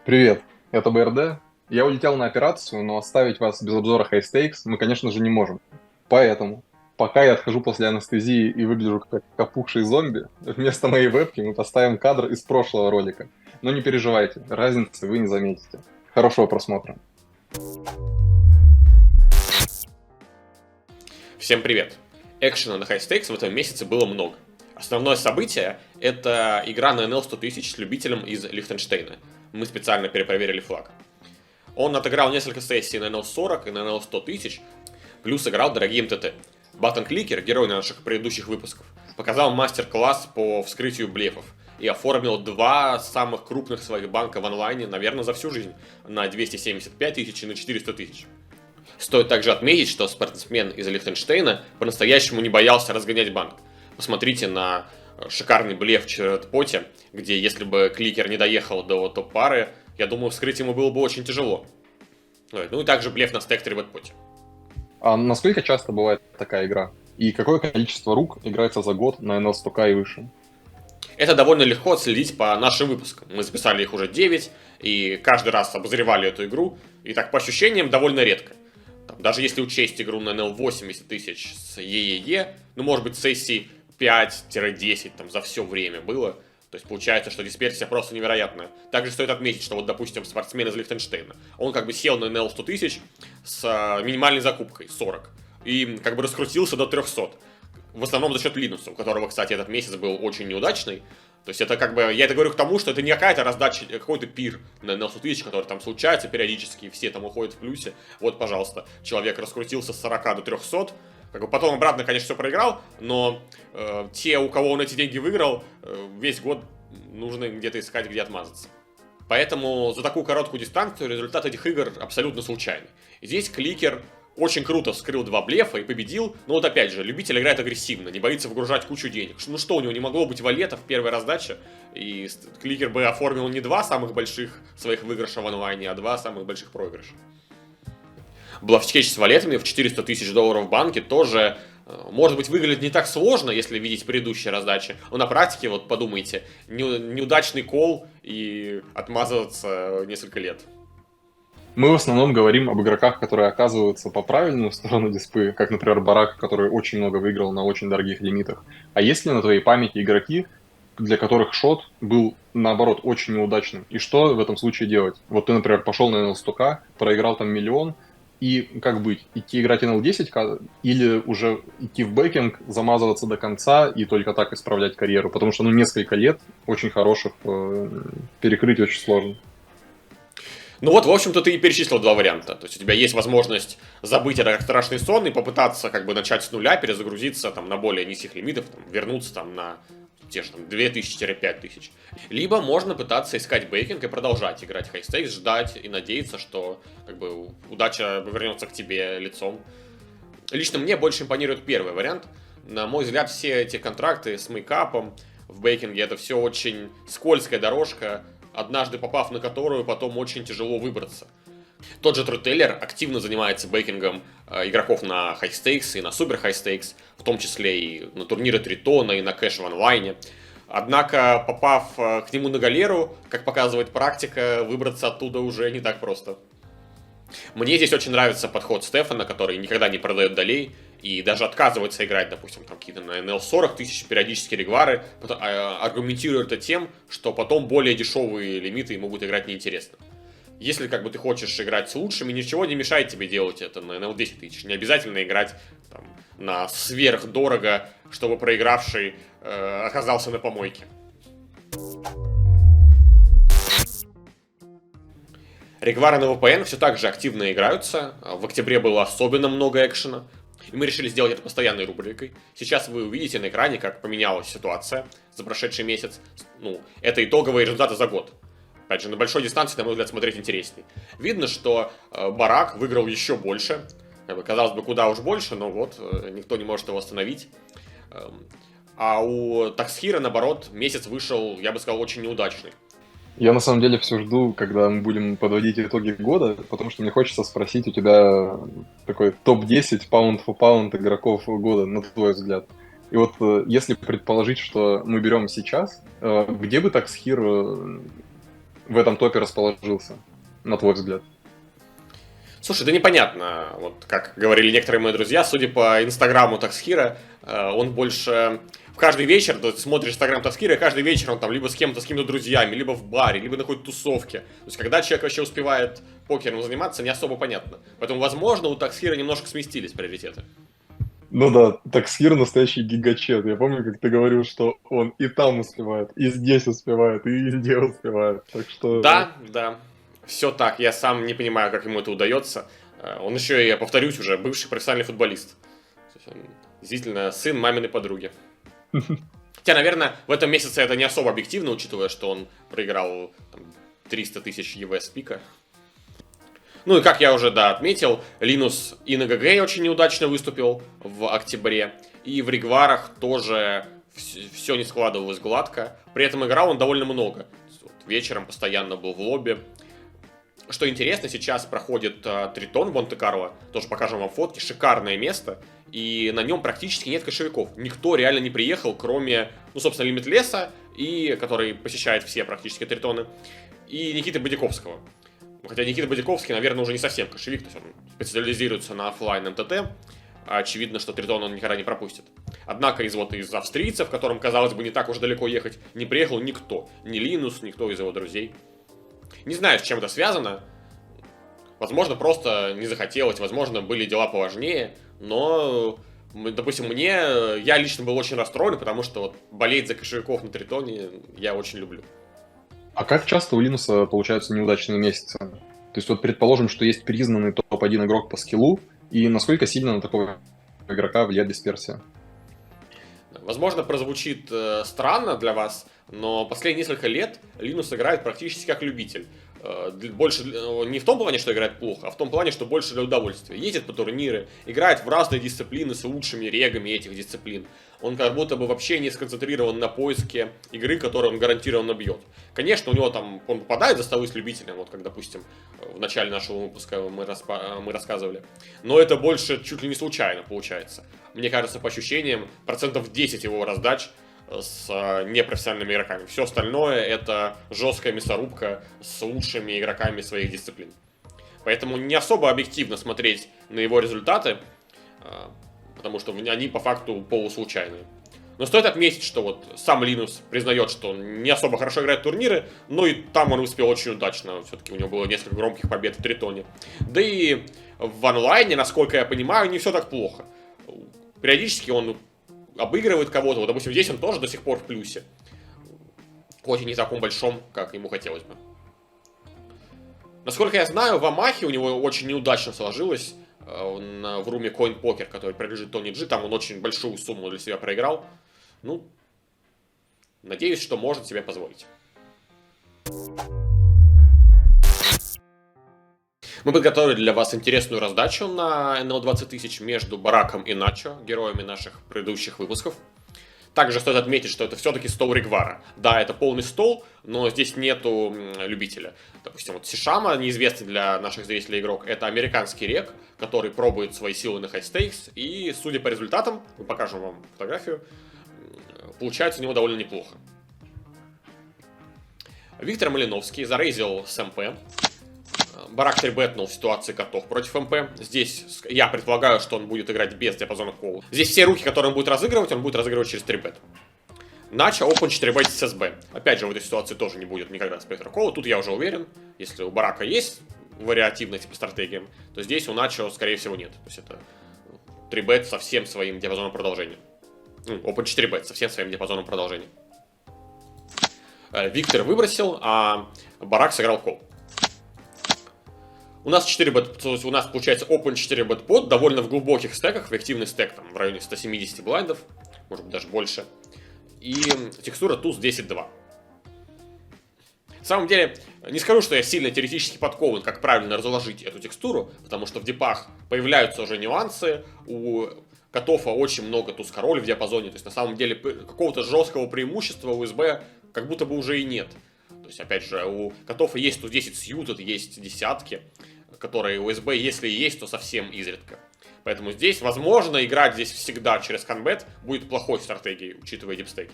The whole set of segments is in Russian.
Привет, это БРД. Я улетел на операцию, но оставить вас без обзора High Stakes мы, конечно же, не можем. Поэтому, пока я отхожу после анестезии и выгляжу как опухший зомби, вместо моей вебки мы поставим кадр из прошлого ролика. Но не переживайте, разницы вы не заметите. Хорошего просмотра. Всем привет! Экшена на High Stakes в этом месяце было много. Основное событие – это игра на NL 100 тысяч с любителем из Лихтенштейна. Мы специально перепроверили флаг. Он отыграл несколько сессий на NL 40 и на NL 100 тысяч, плюс играл дорогие МТТ. Баттон Кликер, герой наших предыдущих выпусков, показал мастер-класс по вскрытию блефов и оформил два самых крупных своих банка в онлайне, наверное, за всю жизнь, на 275 тысяч и на 400 тысяч. Стоит также отметить, что спортсмен из Лихтенштейна по-настоящему не боялся разгонять банк. Посмотрите на шикарный блеф в чат-поте, где если бы Кликер не доехал до топ-пары, я думаю, вскрыть ему было бы очень тяжело. Ну и также блеф на стекторе в отпоте. А насколько часто бывает такая игра? И какое количество рук играется за год на NL 100К и выше? Это довольно легко отследить по нашим выпускам. Мы записали их уже 9, и каждый раз обозревали эту игру, и так по ощущениям довольно редко. Даже если учесть игру на NL 80 тысяч с ЕЕЕ, ну может быть сессий 5-10 там за все время было. То есть получается, что дисперсия просто невероятная. Также стоит отметить, что вот, допустим, спортсмен из Лихтенштейна, он как бы сел на NL 100 тысяч с минимальной закупкой 40 и как бы раскрутился до 300. В основном за счет Линуса, у которого, кстати, этот месяц был очень неудачный. То есть это как бы, я это говорю к тому, что это не какая-то раздача, какой-то пир на NL 100 тысяч, который там случается периодически, и все там уходят в плюсе. Вот, пожалуйста, человек раскрутился с 40 до 300, как бы потом обратно, конечно, все проиграл, но те, у кого он эти деньги выиграл, весь год нужно где-то искать, где отмазаться. Поэтому за такую короткую дистанцию результат этих игр абсолютно случайный. И здесь Кликер очень круто вскрыл два блефа и победил. Но вот опять же, любитель играет агрессивно, не боится выгружать кучу денег. Ну что, у него не могло быть валета в первой раздаче, и Кликер бы оформил не два самых больших своих выигрыша в онлайне, а два самых больших проигрыша. Блафчкетч с валетами в 400 тысяч долларов в банке тоже, может быть, выглядит не так сложно, если видеть предыдущие раздачи. Но на практике, вот подумайте, неудачный кол и отмазываться несколько лет. Мы в основном говорим об игроках, которые оказываются по правильную сторону диспы, как, например, Барак, который очень много выиграл на очень дорогих лимитах. А есть ли на твоей памяти игроки, для которых шот был, наоборот, очень неудачным? И что в этом случае делать? Вот ты, например, пошел на NL 100К, проиграл там миллион, и как быть? Идти играть NL 10К или уже идти в бэкинг, замазываться до конца и только так исправлять карьеру? Потому что, несколько лет очень хороших перекрыть очень сложно. Ну вот, в общем-то, ты и перечислил два варианта. То есть у тебя есть возможность забыть это как страшный сон и попытаться как бы начать с нуля, перезагрузиться там на более низких лимитах, там, вернуться там на те же там 2000-5000. Либо можно пытаться искать бейкинг и продолжать играть в High Stakes, ждать и надеяться, что как бы удача вернется к тебе лицом. Лично мне больше импонирует первый вариант. На мой взгляд, все эти контракты с мейкапом в бейкинге это все очень скользкая дорожка, однажды попав на которую, потом очень тяжело выбраться. Тот же Трутейлер активно занимается бейкингом игроков на High Stakes и на Super High Stakes, в том числе и на турниры Тритона, и на кэш в онлайне. Однако, попав к нему на галеру, как показывает практика, выбраться оттуда уже не так просто. Мне здесь очень нравится подход Стефана, который никогда не продает долей и даже отказывается играть, допустим, там какие-то на NL 40 тысяч периодически регвары, аргументируя это тем, что потом более дешевые лимиты могут играть неинтересно. Если как бы ты хочешь играть с лучшими, ничего не мешает тебе делать это на NL 10 тысяч. Не обязательно играть там, на сверхдорого, чтобы проигравший оказался на помойке. Регвары на VPN все так же активно играются. В октябре было особенно много экшена. И мы решили сделать это постоянной рубрикой. Сейчас вы увидите на экране, как поменялась ситуация за прошедший месяц. Это итоговые результаты за год. Опять же, на большой дистанции, на мой взгляд, смотреть интересней. Видно, что Барак выиграл еще больше. Казалось бы, куда уж больше, но вот, никто не может его остановить. А у Таксхира, наоборот, месяц вышел, я бы сказал, очень неудачный. Я на самом деле все жду, когда мы будем подводить итоги года, потому что мне хочется спросить у тебя такой топ-10 паунд-фо-паунд игроков года, на твой взгляд. И вот если предположить, что мы берем сейчас, где бы Таксхир в этом топе расположился, на твой взгляд? Слушай, да непонятно, вот как говорили некоторые мои друзья, судя по инстаграму Таксхира, он больше в каждый вечер, ты смотришь инстаграм Таксхира, и каждый вечер он там либо с кем-то, с какими-то друзьями, либо в баре, либо на какой-то тусовке. То есть, когда человек вообще успевает покером заниматься, не особо понятно. Поэтому, возможно, у Таксхира немножко сместились приоритеты. Ну да, Таксхир настоящий гигачет. Я помню, как ты говорил, что он и там успевает, и здесь успевает, и везде успевает. Так что... Да, да, все так. Я сам не понимаю, как ему это удается. Он еще, я повторюсь уже, бывший профессиональный футболист. То есть он действительно сын маминой подруги. Хотя, наверное, в этом месяце это не особо объективно, учитывая, что он проиграл там, 300 тысяч ЕВ с пика. Ну и как я уже, да, отметил, Линус и на ГГ очень неудачно выступил в октябре. И в регварах тоже все не складывалось гладко. При этом играл он довольно много. Вот, вечером постоянно был в лобби. Что интересно, сейчас проходит Тритон в Монте-Карло. Тоже покажем вам фотки. Шикарное место. И на нем практически нет кошевиков. Никто реально не приехал, кроме, ну, собственно, Лимитлеса, и, который посещает все практически Тритоны, и Никиты Бодяковского. Хотя Никита Бодяковский, наверное, уже не совсем кошевик, то есть он специализируется на офлайн МТТ. Очевидно, что Тритон он никогда не пропустит. Однако из австрийцев, которым, казалось бы, не так уж далеко ехать, не приехал никто. Ни Линус, никто из его друзей. Не знаю, с чем это связано. Возможно, просто не захотелось, возможно, были дела поважнее. Но, допустим, я лично был очень расстроен, потому что вот болеть за кошевиков на Тритоне я очень люблю. А как часто у Линуса получаются неудачные месяцы? То есть вот предположим, что есть признанный топ-1 игрок по скиллу, и насколько сильно на такого игрока влияет дисперсия? Возможно, прозвучит странно для вас, но последние несколько лет Линус играет практически как любитель. Больше не в том плане, что играет плохо, а в том плане, что больше для удовольствия. Ездит по турниры, играет в разные дисциплины с лучшими регами этих дисциплин. Он как будто бы вообще не сконцентрирован на поиске игры, которую он гарантированно бьет. Конечно, у него там, он попадает за столы с любителем, вот как, допустим, в начале нашего выпуска мы рассказывали. Но это больше чуть ли не случайно получается. Мне кажется, по ощущениям, 10% его раздач с непрофессиональными игроками. Все остальное это жесткая мясорубка с лучшими игроками своих дисциплин. Поэтому не особо объективно смотреть на его результаты, потому что они по факту полуслучайные. Но стоит отметить, что вот сам Линус признает, что он не особо хорошо играет в турниры, но и там он успел очень удачно. Все-таки у него было несколько громких побед в Тритоне. Да и в онлайне, насколько я понимаю, не все так плохо. Периодически он обыгрывает кого-то. Вот, допустим, здесь он тоже до сих пор в плюсе. Хоть и не таком большом, как ему хотелось бы. Насколько я знаю, в Амахе у него очень неудачно сложилось. В руме Coin Poker, который принадлежит Тони Джи. Там он очень большую сумму для себя проиграл. Ну, надеюсь, что может себе позволить. Мы подготовили для вас интересную раздачу на NL 20 тысяч между Бараком и Начо, героями наших предыдущих выпусков. Также стоит отметить, что это все-таки стол Регвара. Да, это полный стол, но здесь нету любителя. Допустим, вот Сишама, неизвестный для наших зрителей игрок, это американский рек, который пробует свои силы на хай-стейкс, и, судя по результатам, мы покажем вам фотографию, получается у него довольно неплохо. Виктор Малиновский зарейзил с МП. Барак трибетнул в ситуации котов против МП. Здесь я предполагаю, что он будет играть без диапазона кола. Здесь все руки, которые он будет разыгрывать через трибет. Начо open 4 с СБ. Опять же, в этой ситуации тоже не будет никогда спектра кола. Тут я уже уверен, если у Барака есть вариативность по стратегиям, то здесь у Начо, скорее всего, нет. То есть это 3 со всем своим диапазоном продолжения. Open 4 со всем своим диапазоном продолжения. Виктор выбросил, а Барак сыграл кол. У нас 4 бет, у нас получается open 4 бет-под, довольно в глубоких стеках, в активный стек там в районе 170 блайндов, может быть даже больше. И текстура туз 10-2. На самом деле, не скажу, что я сильно теоретически подкован, как правильно разложить эту текстуру, потому что в дипах появляются уже нюансы, у Котофа очень много туз-король в диапазоне, то есть на самом деле какого-то жесткого преимущества у СБ как будто бы уже и нет. То есть, опять же, у Котофа есть туз 10 сьютед, есть десятки, которые у СБ, если и есть, то совсем изредка. Поэтому здесь, возможно, играть здесь всегда через канбет будет плохой стратегией, учитывая дипстеки.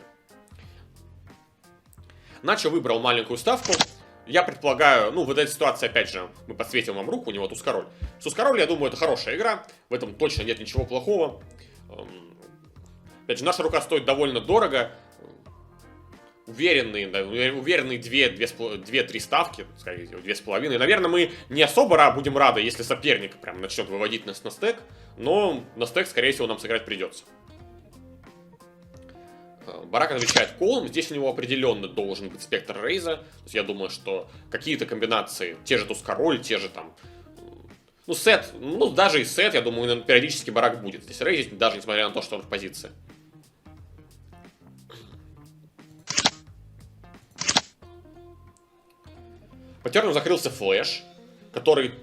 Начо выбрал маленькую ставку. я предполагаю, ну, в этой ситуации, опять же, мы подсветим вам руку, у него туз-король. Туз-король, я думаю, это хорошая игра, в этом точно нет ничего плохого. Опять же, наша рука стоит довольно дорого. Уверенные 2-3 ставки, скорее всего, 2,5. Наверное, мы не особо будем рады, если соперник прям начнет выводить нас на стек, но на стек, скорее всего, нам сыграть придется. Барак отвечает колом. Здесь у него определенно должен быть спектр рейза. То есть я думаю, что какие-то комбинации, те же туз-король, те же там... Ну, сет, ну, даже и сет, я думаю, периодически барак будет здесь рейзить, даже несмотря на то, что он в позиции. По терну закрылся флэш, который,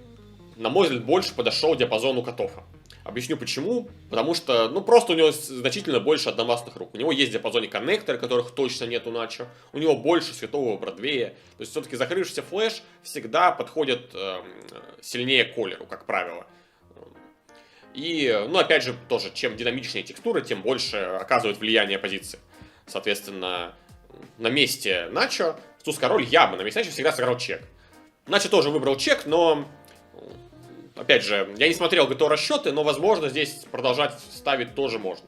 на мой взгляд, больше подошел диапазону Катофа. Объясню почему. Потому что, ну, просто у него значительно больше одномастных рук. У него есть в диапазоне коннекторы, которых точно нет у Начо. У него больше светового Бродвея. То есть, все-таки закрывшийся флэш всегда подходит сильнее колеру, как правило. И, ну, опять же, тоже, чем динамичнее текстура, тем больше оказывает влияние позиции. Соответственно, на месте Начо, туз-король я бы на месте Начо всегда сыграл чек. Начо тоже выбрал чек, но... Опять же, я не смотрел ГТО расчеты, но, возможно, здесь продолжать ставить тоже можно.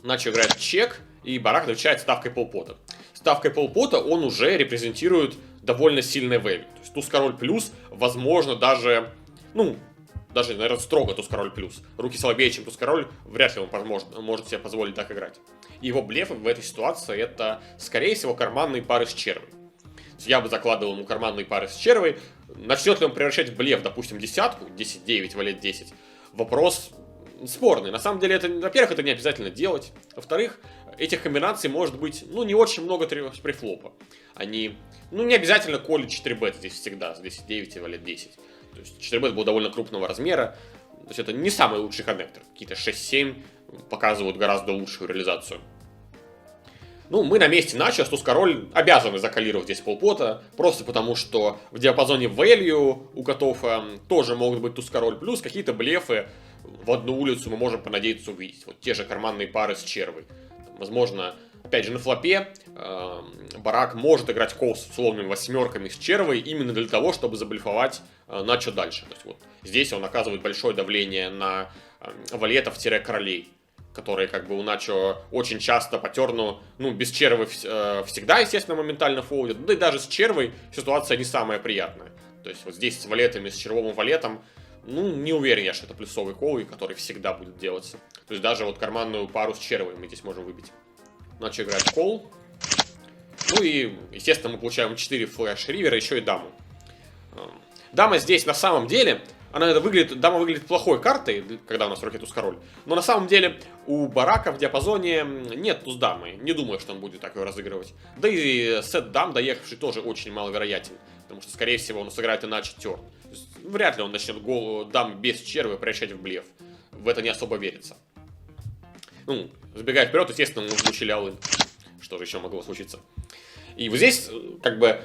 Начо играет чек, и барак отвечает ставкой полпота. Ставкой полпота он уже репрезентирует довольно сильный value. То есть туз-король плюс, возможно, даже, ну, даже, наверное, строго туз-король плюс. Руки слабее, чем туз-король, вряд ли он может себе позволить так играть. И его блеф в этой ситуации это, скорее всего, карманные пары с червой. Я бы закладывал ему карманные пары с червой. Начнет ли он превращать в блеф, допустим, десятку, 10-9, валет 10, вопрос спорный. На самом деле, это, во-первых, это не обязательно делать. Во-вторых, этих комбинаций может быть, ну, не очень много префлопа. Они, ну, не обязательно колят 4-бет здесь всегда, с 10-9 и валет 10. То есть 4-бет был довольно крупного размера. То есть это не самый лучший коннектор. Какие-то 6-7 показывают гораздо лучшую реализацию. Ну, мы на месте Начо, туз-король обязаны закалировать здесь полпота, просто потому что в диапазоне value у Катофа тоже могут быть туз-король, плюс какие-то блефы в одну улицу мы можем понадеяться увидеть. Вот те же карманные пары с червой. Возможно, опять же, на флопе барак может играть кол с условными восьмерками с червой именно для того, чтобы заблефовать Начо дальше. То есть вот здесь он оказывает большое давление на валетов-королей, которые как бы у Начо очень часто по терну, ну, без червы всегда, естественно, моментально фолдят. Да и даже с червой ситуация не самая приятная. То есть вот здесь с валетами, с червовым валетом, ну, не уверен я, что это плюсовый кол, который всегда будет делаться. То есть даже вот карманную пару с червой мы здесь можем выбить. Начо играет кол. Ну и, естественно, мы получаем 4 флэш-ривера, еще и даму. Дама здесь на самом деле... Дама выглядит плохой картой, когда у нас в руке туз-король. Но на самом деле у барака в диапазоне нет туз-дамы. Не думаю, что он будет так ее разыгрывать. Да и сет дам, доехавший, тоже очень маловероятен. Потому что, скорее всего, он сыграет иначе терн. Вряд ли он начнет дам без червы превращать в блеф. В это не особо верится. Ну, забегая вперед, естественно, мы получили all-in. Что же еще могло случиться? И вот здесь, как бы...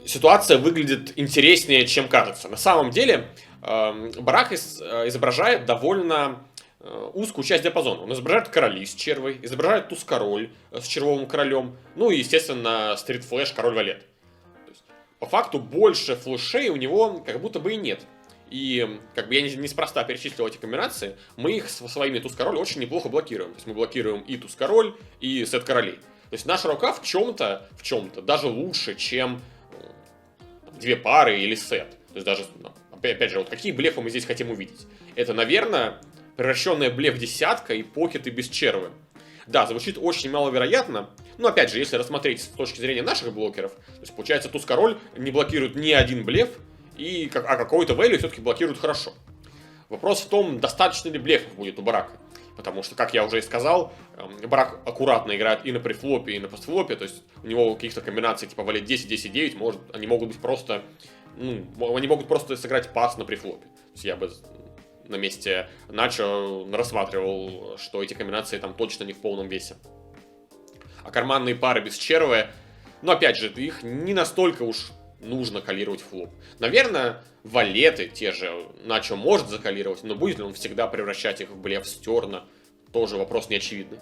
ситуация выглядит интереснее, чем кажется. На самом деле, барак изображает довольно узкую часть диапазона. Он изображает короли с червой, изображает туз-король с червовым королем, ну и, естественно, стрит-флэш, король-валет. По факту больше флешей у него как будто бы и нет. И как бы я неспроста перечислил эти комбинации, мы их со своими туз-король очень неплохо блокируем. То есть мы блокируем и туз-король, и сет королей. То есть наша рука в чем-то даже лучше, чем две пары или сет. То есть даже, опять же, вот какие блефы мы здесь хотим увидеть. Это, наверное, превращенная блеф десятка и покеты без червы. Да, звучит очень маловероятно, но опять же, если рассмотреть с точки зрения наших блокеров, то есть получается туз-король не блокирует ни один блеф, а какой-то value все-таки блокирует хорошо. Вопрос в том, достаточно ли блефов будет у барака. Потому что, как я уже и сказал, барак аккуратно играет и на префлопе, и на постфлопе. То есть у него каких-то комбинаций типа валет 10, 10, 9, они могут быть просто... Ну, они могут просто сыграть пас на префлопе. То есть я бы на месте Начо рассматривал, что эти комбинации там точно не в полном весе. А карманные пары без червы, ну опять же, их не настолько уж нужно калировать флоп. Наверное, валеты те же Начо может закалировать, но будет ли он всегда превращать их в блеф с терна, тоже вопрос неочевидный.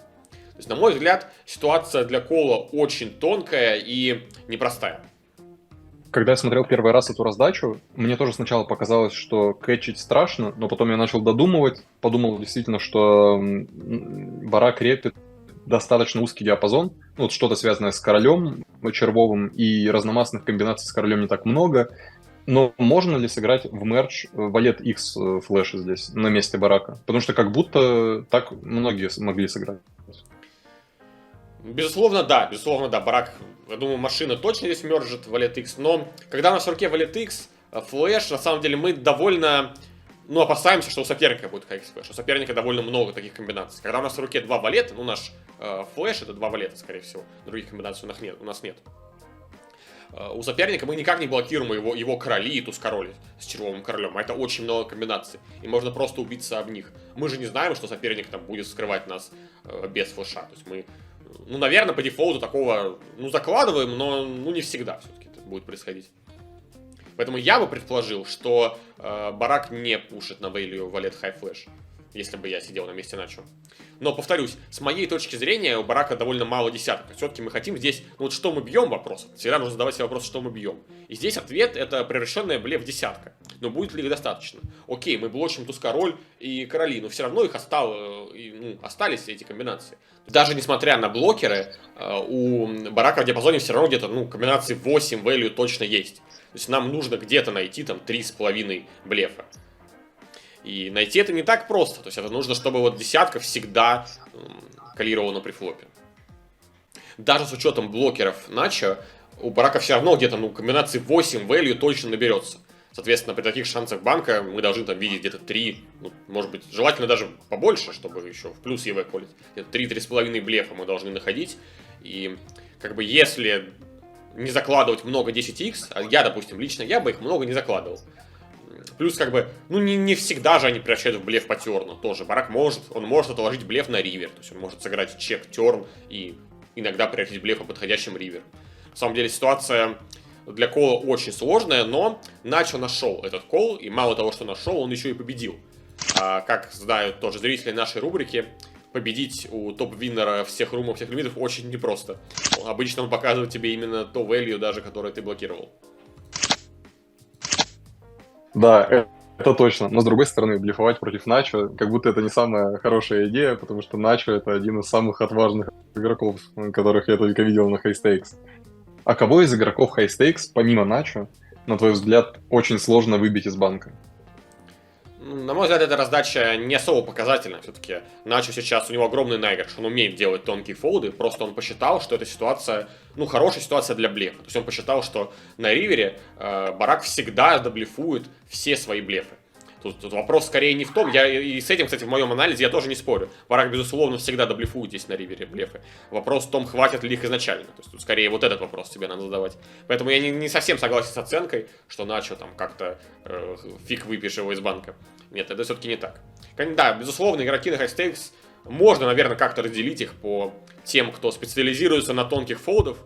То есть, на мой взгляд, ситуация для Кола очень тонкая и непростая. Когда я смотрел первый раз эту раздачу, мне тоже сначала показалось, что кэчить страшно, но потом я начал додумывать, подумал действительно, что барак репит достаточно узкий диапазон, ну, вот что-то связанное с королем червовым, и разномастных комбинаций с королем не так много, но можно ли сыграть в мерч Валет X флеша здесь, на месте барака? Потому что как будто так многие могли сыграть. Безусловно, да, барак, я думаю, машина точно здесь мержит Валет X, но когда у нас в руке Валет X, флеш, на самом деле мы довольно, опасаемся, что у соперника будет X флеш, у соперника довольно много таких комбинаций. Когда у нас в руке два валета, наш флеш это два валета, скорее всего, других комбинаций у нас нет. У соперника мы никак не блокируем его короли и туз-короли с червовым королем. А это очень много комбинаций. И можно просто убиться об них. Мы же не знаем, что соперник там будет скрывать нас без флеша. То есть мы, наверное, по дефолту такого, закладываем, но, не всегда все-таки это будет происходить. Поэтому я бы предположил, что барак не пушит на value валет high flash, если бы я сидел на месте Начо. Но, повторюсь, с моей точки зрения, у барака довольно мало десяток. Все-таки мы хотим здесь, что мы бьем вопрос. Всегда нужно задавать себе вопрос, что мы бьем. И здесь ответ это превращенная блеф десятка. Но будет ли их достаточно? Окей, мы блочим туз-король и короли, но все равно их остались эти комбинации. Даже несмотря на блокеры, у барака в диапазоне все равно где-то комбинации 8 value точно есть. То есть нам нужно где-то найти там 3,5 блефа. И найти это не так просто. То есть это нужно, чтобы десятка всегда калировала при флопе. Даже с учетом блокеров Начо, у барака все равно где-то комбинации 8 value точно наберется. Соответственно, при таких шансах банка мы должны там видеть где-то 3, может быть, желательно даже побольше, чтобы еще в плюс ЕВ колить. Где-то 3-3,5 блефа мы должны находить. И если не закладывать много 10х, а я, допустим, лично, я бы их много не закладывал. Плюс, не всегда же они превращают в блеф по терну. Тоже барак может отложить блеф на ривер. То есть он может сыграть чек терн и иногда превратить блеф по подходящим ривер. На самом деле ситуация для кола очень сложная, но Начо нашел этот кол, и мало того, что нашел, он еще и победил. Как знают тоже зрители нашей рубрики, победить у топ-виннера всех румов, всех лимитов очень непросто. Обычно он показывает тебе именно то value, даже которое ты блокировал. Да, это точно. Но с другой стороны, блефовать против Начо, как будто это не самая хорошая идея, потому что Начо это один из самых отважных игроков, которых я только видел на High Stakes. А кого из игроков High Stakes, помимо Начо, на твой взгляд, очень сложно выбить из банка? На мой взгляд, эта раздача не особо показательна. Все-таки Начо сейчас, у него огромный наигрыш, он умеет делать тонкие фолды, просто он посчитал, что эта ситуация, хорошая ситуация для блефа. То есть он посчитал, что на ривере барак всегда доблефует все свои блефы. Тут вопрос скорее не в том, и с этим, кстати, в моем анализе я тоже не спорю. Барак, безусловно, всегда доблефует здесь на ривере блефы. Вопрос в том, хватит ли их изначально. То есть тут скорее вот этот вопрос себе надо задавать. Поэтому я не совсем согласен с оценкой, что Начо там как-то фиг выпьешь его из банка. Нет, это все-таки не так. Да, безусловно, игроки на High Stakes можно, наверное, как-то разделить их по тем, кто специализируется на тонких фолдах,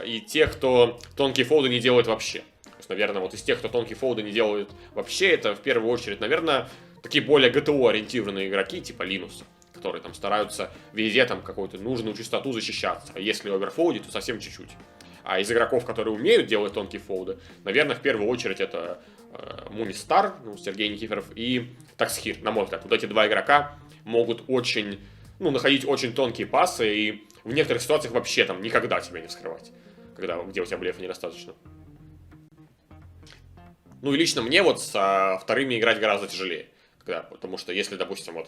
и тех, кто тонкие фолды не делает вообще. То есть, наверное, из тех, кто тонкие фолды не делает вообще, это в первую очередь, наверное, такие более ГТО-ориентированные игроки, типа Линуса, которые там стараются везде там какую-то нужную частоту защищаться. А если оверфолдить, то совсем чуть-чуть. А из игроков, которые умеют делать тонкие фолды, наверное, в первую очередь это Мунистар, Сергей Никифоров и Таксхир, на мой взгляд. Вот эти два игрока могут очень, находить очень тонкие пасы и в некоторых ситуациях вообще там никогда тебя не вскрывать, где у тебя блефа недостаточно. И лично мне с вторыми играть гораздо тяжелее. Потому что если, допустим,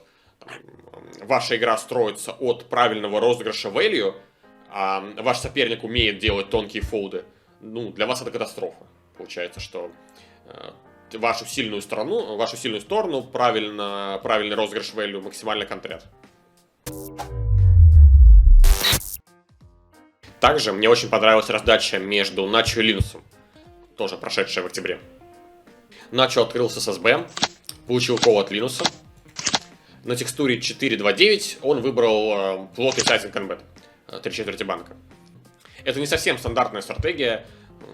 ваша игра строится от правильного розыгрыша value, а ваш соперник умеет делать тонкие фолды, для вас это катастрофа. Получается, что вашу сильную сторону правильный розыгрыш value максимально контрят. Также мне очень понравилась раздача между Начо и Линусом, тоже прошедшая в октябре. Начо открыл с ССБ, получил кол от Линуса. На текстуре 4.2.9 он выбрал плотный сайтинг N-Bet, 3/4 банка. Это не совсем стандартная стратегия.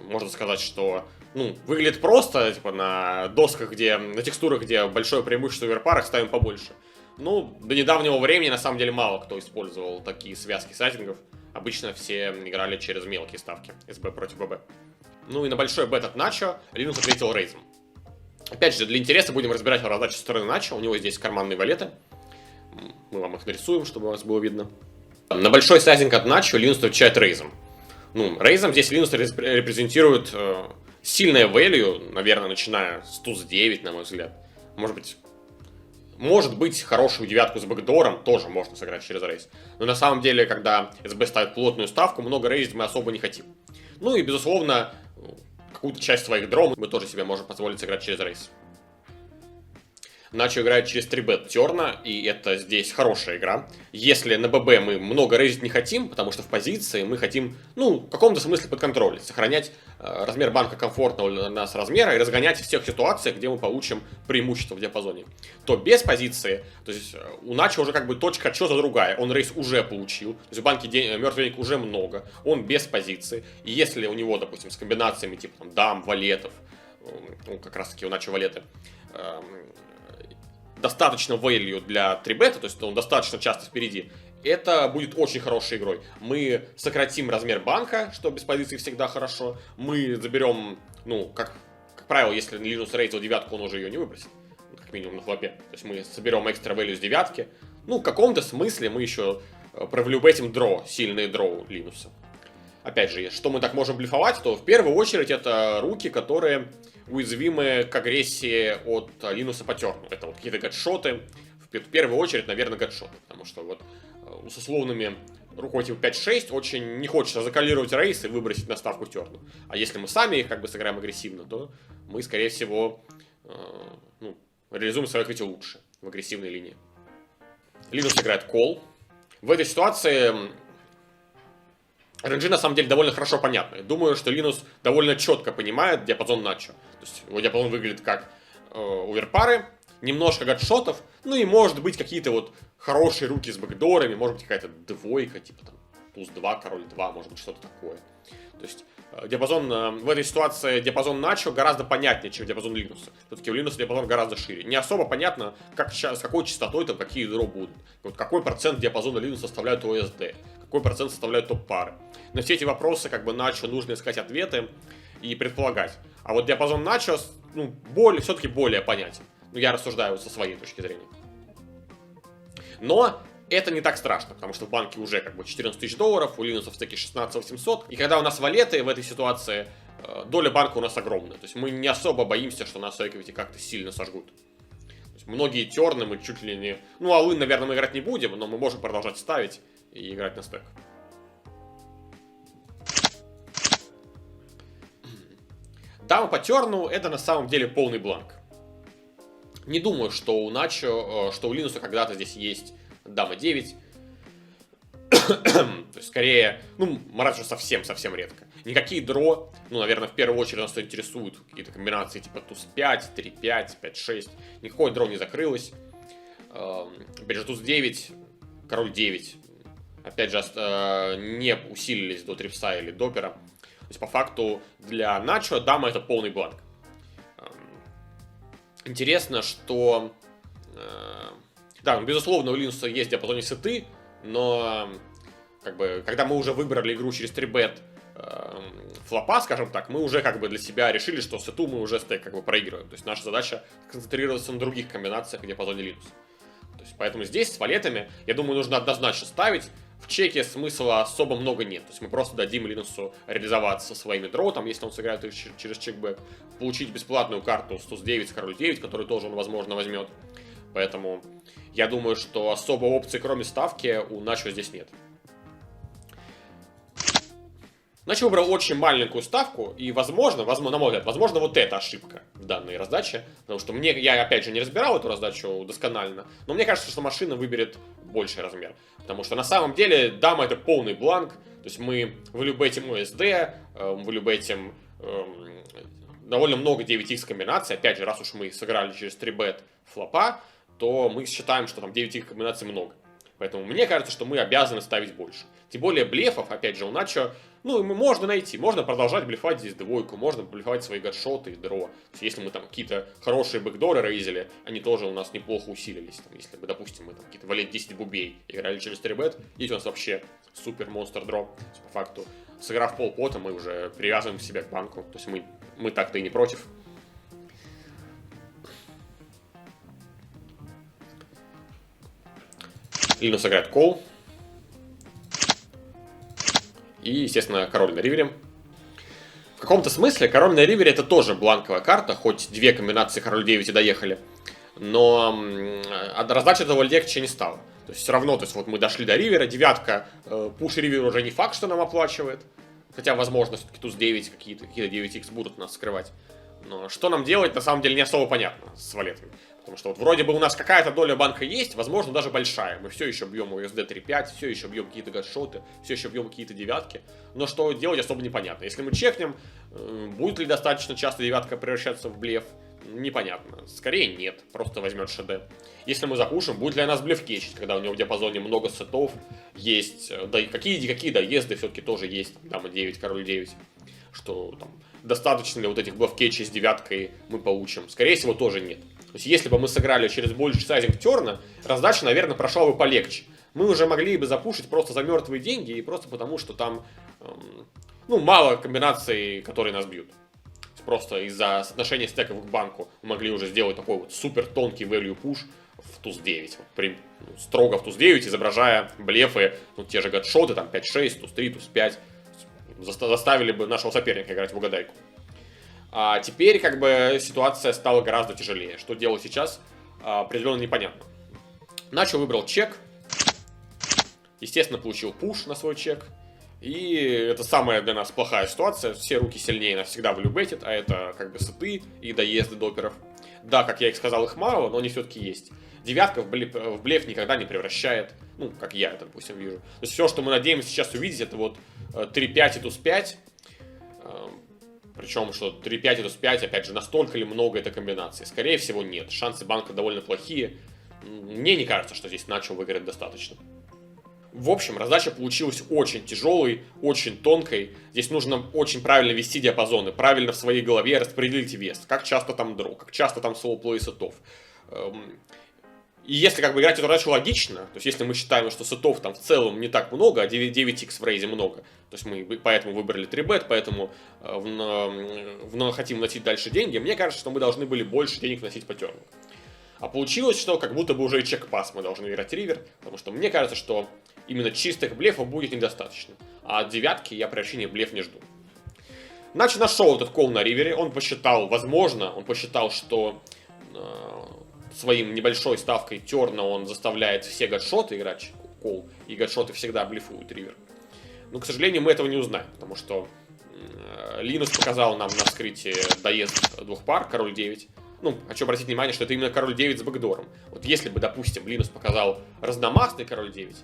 Можно сказать, что выглядит просто, на досках, на текстурах, где большое преимущество в верпарах, ставим побольше. Ну, до недавнего времени, на самом деле, мало кто использовал такие связки сайтингов. Обычно все играли через мелкие ставки, СБ против ББ. Ну и на большой бет от Начо Линус ответил рейзом. Опять же, для интереса будем разбирать раздачу со стороны Начо. У него здесь карманные валеты. Мы вам их нарисуем, чтобы у вас было видно. На большой сайзинг от Начо Линус отвечает рейзом. Ну, рейзом здесь Линус репрезентирует сильное value, наверное, начиная с туз 9, на мой взгляд. Может быть, хорошую девятку с бэкдором тоже можно сыграть через рейз. Но на самом деле, когда СБ ставит плотную ставку, много рейзить мы особо не хотим. Ну и, безусловно, какую-то часть своих дро мы тоже себе можем позволить сыграть через рейз. Начо играет через 3-бет терна, и это здесь хорошая игра. Если на ББ мы много рейзить не хотим, потому что в позиции мы хотим, ну, в каком-то смысле под контролем, сохранять размер банка комфортного для нас размера и разгонять в тех ситуациях, где мы получим преимущество в диапазоне, то без позиции, то есть у Начо уже как бы точка отсчета другая, он рейз уже получил, то есть в банке мертвых денег уже много, он без позиции, и если у него, допустим, с комбинациями типа там, дам, валетов, ну, как раз таки у Начо валеты, достаточно value для 3-бета, то есть он достаточно часто впереди, это будет очень хорошей игрой. Мы сократим размер банка, что без позиции всегда хорошо. Мы заберем, ну, как правило, если Линус рейзил девятку, он уже ее не выбросит. Как минимум на флопе. То есть мы соберем экстра value с девятки. Ну, в каком-то смысле мы еще провлюбетим дро, сильные дроу Линуса. Опять же, что мы так можем блефовать, то в первую очередь это руки, которые уязвимы к агрессии от Линуса по терну. Это вот какие-то гадшоты. В первую очередь, наверное, гадшоты. Потому что вот с условными рукой типа 5-6 очень не хочется закалировать рейс и выбросить на ставку терну. А если мы сами их как бы сыграем агрессивно, то мы, скорее всего, ну, реализуем свое открытие лучше в агрессивной линии. Линус играет кол. В этой ситуации ренджи на самом деле довольно хорошо понятны. Думаю, что Линус довольно четко понимает диапазон Начо. То есть его диапазон выглядит как оверпары, немножко гадшотов, ну и может быть какие-то вот хорошие руки с бэкдорами, может быть какая-то двойка, типа там туз 2, король 2, может быть что-то такое. То есть диапазон, в этой ситуации диапазон Начо гораздо понятнее, чем диапазон Линуса. Все-таки у Линуса диапазон гораздо шире. Не особо понятно, с какой частотой там какие дро будут. Вот какой процент диапазона Линуса составляют ОСД, какой процент составляют топ-пары. На все эти вопросы как бы Начо нужно искать ответы и предполагать. А вот диапазон Начо, ну, все-таки более понятен. Ну, я рассуждаю со своей точки зрения. Но это не так страшно, потому что в банке уже как бы 14 тысяч долларов, у Линуса в стеке 16 800. И когда у нас валеты в этой ситуации, доля банка у нас огромная. То есть мы не особо боимся, что нас в эквити как-то сильно сожгут. То есть многие терны мы чуть ли не... Ну, алын, наверное, мы играть не будем, но мы можем продолжать ставить и играть на стек. Дама по терну это на самом деле полный бланк. Не думаю, что у Начо, что у Линуса когда-то здесь есть дама 9. То есть, скорее, ну, разве что совсем опять никакие дро, ну, наверное, в первую очередь нас интересуют какие-то комбинации типа туз 5, 3-5, 5-6. Никакое дро не закрылось. Опять же, туз 9, король 9. Опять же, не усилились до трипса или допера. То есть, по факту, для Начо дама это полный бланк. Интересно, что... Да, безусловно, у Линуса есть диапазон сеты, но как бы, когда мы уже выбрали игру через 3-бет флопа, скажем так, мы уже как бы для себя решили, что сету мы уже стейк как бы проигрываем. То есть наша задача концентрироваться на других комбинациях в диапазоне Линуса. То есть, поэтому здесь с валетами, я думаю, нужно однозначно ставить. В чеке смысла особо много нет. То есть мы просто дадим Линусу реализоваться со своими дро, там, если он сыграет их через чекбэк, получить бесплатную карту с туз 9, с король 9, которую тоже он, возможно, возьмет. Поэтому я думаю, что особо опций, кроме ставки, у Начо здесь нет. Начо выбрал очень маленькую ставку, и возможно, на мой взгляд, возможно, вот эта ошибка в данной раздаче, потому что я, опять же, не разбирал эту раздачу досконально, но мне кажется, что машина выберет больший размер, потому что на самом деле дама это полный бланк, то есть мы вылюбетим ОСД, вылюбетим довольно много 9x комбинаций, опять же, раз уж мы сыграли через 3-бет флопа, то мы считаем, что там 9x комбинаций много. Поэтому мне кажется, что мы обязаны ставить больше. Тем более блефов, опять же, у Начо, ну, можно найти, можно продолжать блефать здесь двойку, можно блефовать свои гадшоты и дро. Если мы там какие-то хорошие бэкдоры рейзили, они тоже у нас неплохо усилились. Там, если бы, допустим, мы там какие-то валет 10 бубей играли через 3-бет, здесь у нас вообще супер монстр дро. По факту, сыграв полпота, мы уже привязываем себя к банку. То есть мы так-то и не против. Линус играет кол. И, естественно, король на ривере. В каком-то смысле король на ривере это тоже бланковая карта, хоть две комбинации король 9 и доехали. Но раздача этого легче не стала. То есть все равно, то есть вот мы дошли до ривера, девятка, пуш ривер уже не факт, что нам оплачивает. Хотя, возможно, все-таки туз 9, какие-то 9х будут нас скрывать. Но что нам делать, на самом деле, не особо понятно с валетами. Потому что вот вроде бы у нас какая-то доля банка есть, возможно, даже большая. Мы все еще бьем USD 3.5, все еще бьем какие-то гадшоты, все еще бьем какие-то девятки. Но что делать особо непонятно. Если мы чекнем, будет ли достаточно часто девятка превращаться в блеф, непонятно. Скорее нет, просто возьмет ШД. Если мы запушим, будет ли у нас блеф кечить, когда у него в диапазоне много сетов есть, да и какие доезды все-таки тоже есть, дама 9, король 9, что там достаточно ли вот этих блеф кетчей с девяткой мы получим. Скорее всего, тоже нет. То есть, если бы мы сыграли через больший сайзинг терна, раздача, наверное, прошла бы полегче. Мы уже могли бы запушить просто за мертвые деньги, и просто потому, что там мало комбинаций, которые нас бьют. Просто из-за соотношения стеков к банку мы могли уже сделать такой вот супер тонкий value push в туз 9. Строго в туз 9, изображая блефы, те же гадшоты, там 5-6, туз 3, туз 5. Заставили бы нашего соперника играть в угадайку. А теперь как бы ситуация стала гораздо тяжелее. Что делать сейчас, определенно непонятно. Начо выбрал чек. Естественно, получил пуш на свой чек. И это самая для нас плохая ситуация. Все руки сильнее нас всегда влюбетит, а это как бы сеты и доезды доперов. Да, как я и сказал, их мало, но они все-таки есть. Девятка в блеф никогда не превращает. Ну, как я это, допустим, вижу. То есть все, что мы надеемся сейчас увидеть, это вот 3-5 и туз 5. Причем, что 3-5 и туз 5, опять же, настолько ли много этой комбинации? Скорее всего, нет. Шансы банка довольно плохие. Мне не кажется, что здесь Начо выиграть достаточно. В общем, раздача получилась очень тяжелой, очень тонкой. Здесь нужно очень правильно вести диапазоны, правильно в своей голове распределить вес. Как часто там дроу, как часто там соло-плей сетов. И если как бы играть эту раздачу логично, то есть если мы считаем, что сетов там в целом не так много, а 9х в рейзе много, то есть мы поэтому выбрали 3-бет, поэтому хотим вносить дальше деньги, мне кажется, что мы должны были больше денег вносить по терну. А получилось, что как будто бы уже и чек-пас мы должны играть ривер, потому что мне кажется, что именно чистых блефов будет недостаточно. А от девятки я превращения блеф не жду. Начо нашел этот кол на ривере, он посчитал, что своим небольшой ставкой терна он заставляет все гадшоты играть кол, и гадшоты всегда блефуют ривер. Но, к сожалению, мы этого не узнаем, потому что Линус показал нам на вскрытии доезд двух пар, король 9. Хочу обратить внимание, что это именно король 9 с бэкдором. Вот если бы, допустим, Линус показал разномастный король 9,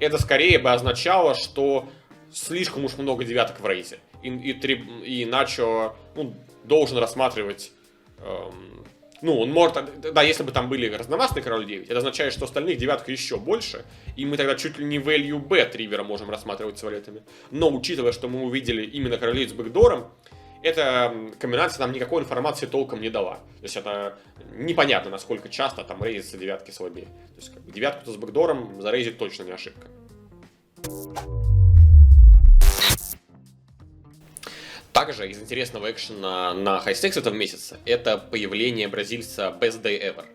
это скорее бы означало, что слишком уж много девяток в рейзе. И Начо должен рассматривать... он может... Да, если бы там были разномастный король 9, это означает, что остальных девяток еще больше, и мы тогда чуть ли не value bet ривера можем рассматривать с валетами. Но, учитывая, что мы увидели именно королей с бэкдором, эта комбинация нам никакой информации толком не дала. То есть это непонятно, насколько часто там рейзятся девятки слабее. То есть как бы девятку-то с бэкдором зарейзить точно не ошибка. Также из интересного экшена на хайстекс этого месяца это появление бразильца Best Day Ever.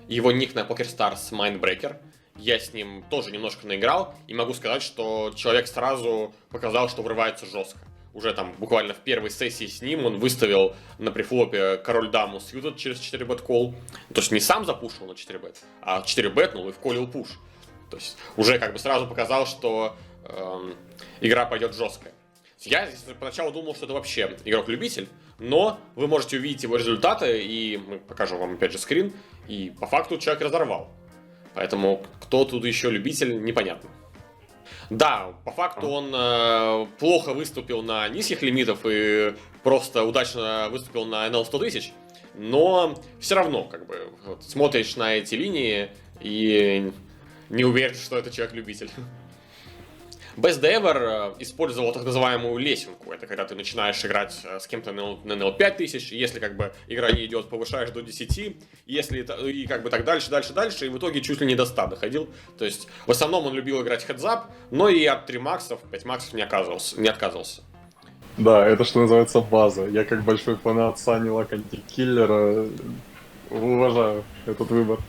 Его ник на PokerStars Mindbreaker. Я с ним тоже немножко наиграл и могу сказать, что человек сразу показал, что врывается жестко. Уже там буквально в первой сессии с ним он выставил на префлопе король-даму сьютед через 4-бет кол. То есть не сам запушил на 4-бет, а 4-бетнул и вколил пуш. То есть уже как бы сразу показал, что игра пойдет жесткая. Я поначалу думал, что это вообще игрок-любитель, но вы можете увидеть его результаты, и мы покажем вам опять же скрин, и по факту человек разорвал. Поэтому кто тут еще любитель, непонятно. Да, по факту он плохо выступил на низких лимитах и просто удачно выступил на NL 100 тысяч, но все равно, как бы, вот, смотришь на эти линии и не уверен, что это человек-любитель. Best Ever использовал так называемую лесенку. Это когда ты начинаешь играть с кем-то на NL 5000, если как бы игра не идет, повышаешь до 10, если и как бы так дальше, и в итоге чуть ли не до 100 доходил. То есть в основном он любил играть хедзап, но и от 3 максов, 5 максов не отказывался. Да, это что называется база. Я как большой фанат Сани Лаканти Киллера уважаю этот выбор.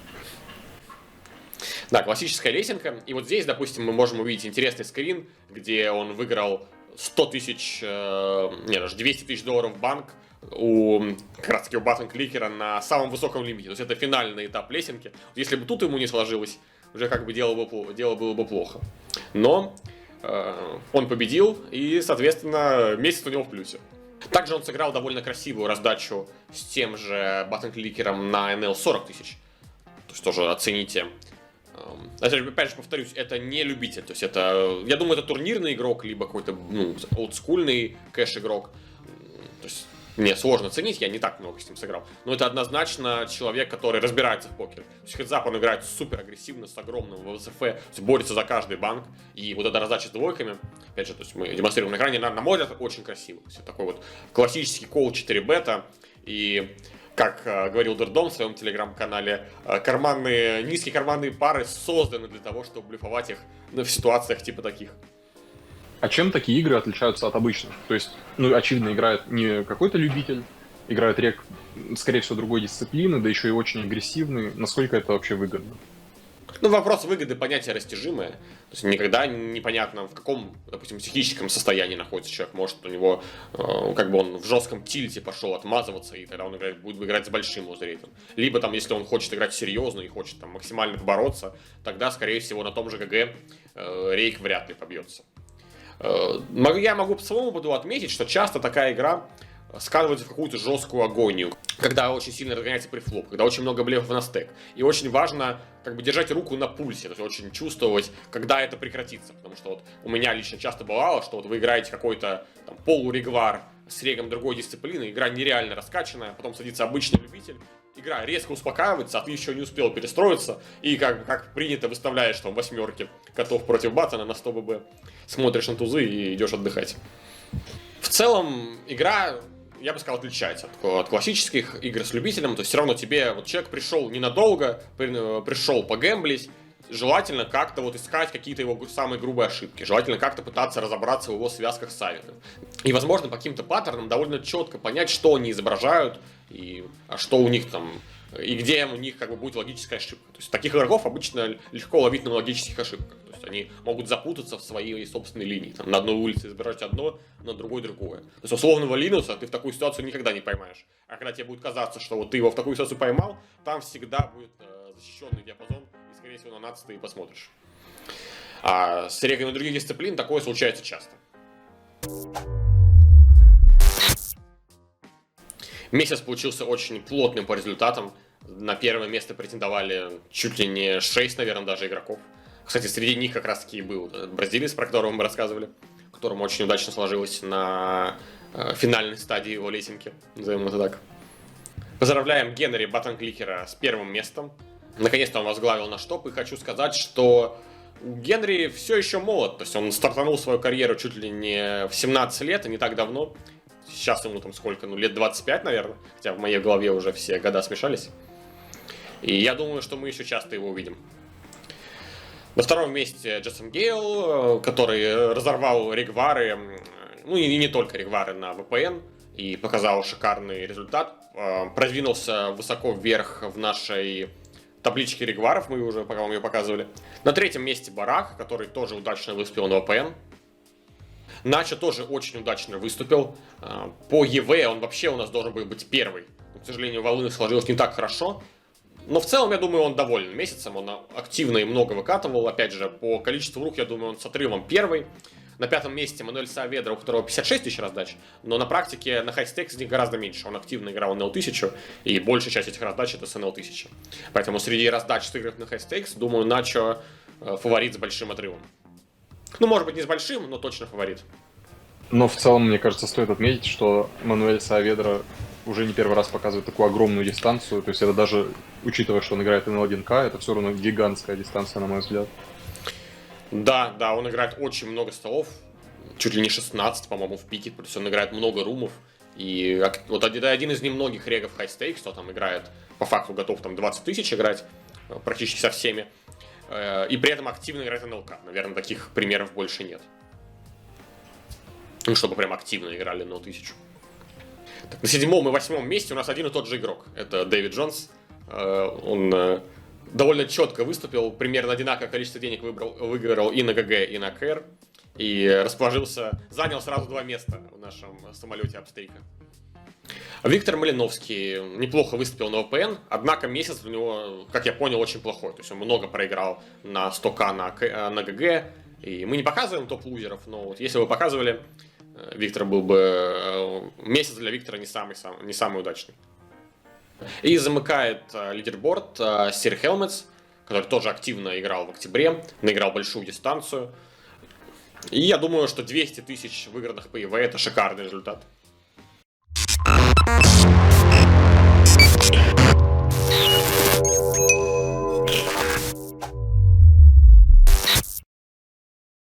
Да, классическая лесенка. И вот здесь, допустим, мы можем увидеть интересный скрин, где он выиграл 100 тысяч, даже 200 тысяч долларов в банк как раз таки у Баттон Кликера на самом высоком лимите. То есть это финальный этап лесенки. Если бы тут ему не сложилось, уже как бы дело было бы плохо. Но он победил, и, соответственно, месяц у него в плюсе. Также он сыграл довольно красивую раздачу с тем же Баттон Кликером на NL 40 тысяч. То есть тоже оцените. Опять же повторюсь, это не любитель, то есть это, я думаю, это турнирный игрок, либо какой-то, олдскульный кэш-игрок. То есть мне сложно оценить, я не так много с ним сыграл. Но это однозначно человек, который разбирается в покере. То есть хедзап он играет супер агрессивно, с огромным ВСФ, то есть борется за каждый банк. И вот эта раздача с двойками, опять же, то есть мы демонстрируем на экране, на мой взгляд, очень красиво. То есть это такой вот классический кол 4 бета. И как говорил Дурдом в своем телеграм-канале, низкие карманные пары созданы для того, чтобы блефовать их в ситуациях типа таких. А чем такие игры отличаются от обычных? То есть, очевидно, играет не какой-то любитель, играет рек, скорее всего, другой дисциплины, да еще и очень агрессивный. Насколько это вообще выгодно? Вопрос выгоды понятие растяжимое. То есть никогда непонятно, в каком, допустим, психическом состоянии находится человек. Может, у него, как бы он в жестком тильте пошел отмазываться, и тогда он будет играть с большим лузрейтом. Либо там, если он хочет играть серьезно и хочет там максимально побороться, тогда, скорее всего, на том же ГГ рейк вряд ли побьется. Я могу по своему опыту отметить, что часто такая игра скатывается в какую-то жесткую агонию, когда очень сильно разгоняется префлоп, когда очень много блефов на стек. И очень важно как бы держать руку на пульсе, то есть очень чувствовать, когда это прекратится. Потому что вот у меня лично часто бывало, что вот вы играете какой-то там полурегвар с регом другой дисциплины, игра нереально раскачанная, потом садится обычный любитель, игра резко успокаивается, а ты еще не успел перестроиться, и как принято выставляешь там восьмерки котов против Баттона на 100 ББ, смотришь на тузы и идешь отдыхать. В целом игра, я бы сказал, отличается от классических игр с любителем. То есть все равно тебе вот человек пришел ненадолго, пришел погэмблить, желательно как-то вот искать какие-то его самые грубые ошибки, желательно как-то пытаться разобраться в его связках с авианом. И, возможно, по каким-то паттернам довольно четко понять, что они изображают, а что у них там, и где у них как бы будет логическая ошибка. То есть таких игроков обычно легко ловить на логических ошибках. То есть они могут запутаться в своей собственной линии. Там, на одной улице избирать одно, на другой другое. То есть условного Линуса ты в такую ситуацию никогда не поймаешь. А когда тебе будет казаться, что вот ты его в такую ситуацию поймал, там всегда будет защищенный диапазон, и, скорее всего, на нацию ты и посмотришь. А с регами других дисциплин такое случается часто. Месяц получился очень плотным по результатам. На первое место претендовали чуть ли не 6, наверное, даже игроков. Кстати, среди них как раз таки был бразилец, про которого мы рассказывали, которому очень удачно сложилось на финальной стадии его лесенки, назовем это так. Поздравляем Генри Баттон Кликера с первым местом. Наконец-то он возглавил наш топ, и хочу сказать, что Генри все еще молод. То есть он стартанул свою карьеру чуть ли не в 17 лет, и не так давно. Сейчас ему там сколько, лет 25, наверное. Хотя в моей голове уже все года смешались. И я думаю, что мы еще часто его увидим. На втором месте Джейсон Гейл, который разорвал регвары, и не только регвары на VPN, и показал шикарный результат. Продвинулся высоко вверх в нашей табличке регваров, мы уже, пока вам ее показывали. На третьем месте Барак, который тоже удачно выступил на VPN. Начо тоже очень удачно выступил. По ЕВ он вообще у нас должен был быть первый. Но, к сожалению, Волны сложилось не так хорошо. Но в целом, я думаю, он доволен месяцем. Он активно и много выкатывал. Опять же, по количеству рук, я думаю, он с отрывом первый. На пятом месте Мануэль Сааведра, у которого 56 тысяч раздач. Но на практике на хай-стейкс из них гораздо меньше. Он активно играл на NL1000. И большая часть этих раздач это с NL1000. Поэтому среди раздач, сыгранных на хай-стейкс, думаю, Начо фаворит с большим отрывом. Может быть, не с большим, но точно фаворит. Но в целом, мне кажется, стоит отметить, что Мануэль Сааведра уже не первый раз показывает такую огромную дистанцию. То есть это даже, учитывая, что он играет NL1К, это все равно гигантская дистанция, на мой взгляд. Да, да, он играет очень много столов, чуть ли не 16, по-моему, в пике, то есть он играет много румов. И вот это один из немногих регов High Stakes, кто там играет, по факту готов там 20 тысяч играть, практически со всеми. И при этом активно играет НЛК. Наверное, таких примеров больше нет. Ну, чтобы прям активно играли на 1000. Так, на 7-м и 8-м месте у нас один и тот же игрок. Это Дэвид Джонс. Он довольно четко выступил, примерно одинаковое количество денег выиграл и на ГГ, и на КР. И занял сразу 2 места в нашем самолете апстейка. Виктор Малиновский неплохо выступил на ВПН, однако месяц у него, как я понял, очень плохой. То есть он много проиграл на 100к на ГГ. И мы не показываем топ-лузеров, но вот если бы показывали, Виктор был бы... Месяц для Виктора не самый удачный. И замыкает лидерборд Сир Хелметс, который тоже активно играл в октябре, наиграл большую дистанцию. И я думаю, что 200 тысяч выигранных по ЕВ это шикарный результат.